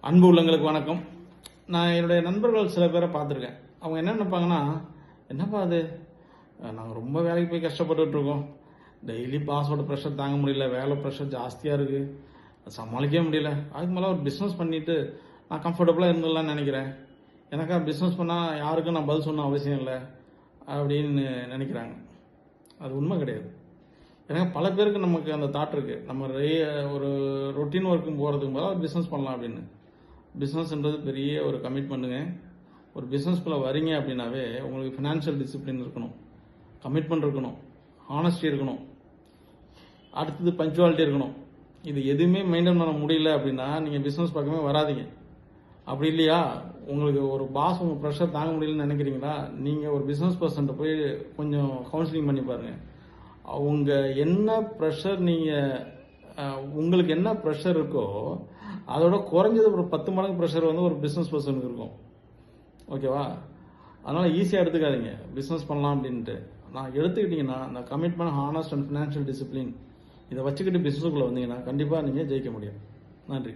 அன்பு உள்ளங்களுக்கு வணக்கம். நான் என்னுடைய நண்பர்கள் சில பேரை பார்த்துருக்கேன். அவங்க என்ன நினைப்பாங்கன்னா, என்னப்பா அது நாங்கள் ரொம்ப வேலைக்கு போய் கஷ்டப்பட்டுட்டு இருக்கோம், டெய்லி பாஸோட ப்ரெஷர் தாங்க முடியல, வேலை ப்ரெஷர் ஜாஸ்தியாக இருக்குது, சமாளிக்கவே முடியல, அதுக்கு மேலே ஒரு பிஸ்னஸ் பண்ணிவிட்டு நான் கம்ஃபர்டபுளாக இருந்துடலான்னு நினைக்கிறேன், எனக்கா பிஸ்னஸ் பண்ணால் யாருக்கும் நான் பதில் சொன்ன அவசியம் இல்லை அப்படின்னு நினைக்கிறாங்க. அது உண்மை கிடையாது. ஏன்னா பல பேருக்கு நமக்கு அந்த தாட் இருக்குது, நம்ம ஒரு ரொட்டீன் ஒர்க்கும் போகிறதுக்கு மேலே பிஸ்னஸ் பண்ணலாம் அப்படின்னு. பிஸ்னஸ்ன்றது பெரிய ஒரு கமிட்மெண்ட்டுங்க. ஒரு பிஸ்னஸ்குள்ளே வரீங்க அப்படின்னாவே உங்களுக்கு ஃபினான்ஷியல் டிசிப்ளின் இருக்கணும், கமிட்மெண்ட் இருக்கணும், ஹானஸ்டி இருக்கணும், அடுத்தது பங்க்சுவாலிட்டி இருக்கணும். இது எதுவுமே மெயின்டைன் பண்ண முடியல அப்படின்னா நீங்கள் பிஸ்னஸ் பக்கமே வராதிங்க. அப்படி இல்லையா, உங்களுக்கு ஒரு பாஸ் உங்கள் ப்ரெஷர் தாங்க முடியலன்னு நினைக்கிறீங்களா, நீங்கள் ஒரு பிஸ்னஸ் பர்சன்ட்ட போய் கொஞ்சம் கவுன்சிலிங் பண்ணி பாருங்கள். அவங்க என்ன ப்ரெஷர், உங்களுக்கு என்ன ப்ரெஷர் இருக்கோ அதோட குறைஞ்சது ஒரு 10 மடங்கு ப்ரெஷர் வந்து ஒரு பிஸ்னஸ் பர்சனுக்கு இருக்கும். ஓகேவா? அதனால் ஈஸியாக எடுத்துக்காதீங்க பிஸ்னஸ் பண்ணலாம் அப்படின்ட்டு. நான் எடுத்துக்கிட்டிங்கன்னா அந்த commitment, honest and financial discipline இதை வச்சுக்கிட்டு பிஸ்னஸுக்குள்ளே வந்தீங்கன்னா கண்டிப்பாக நீங்கள் ஜெயிக்க முடியும். நன்றி.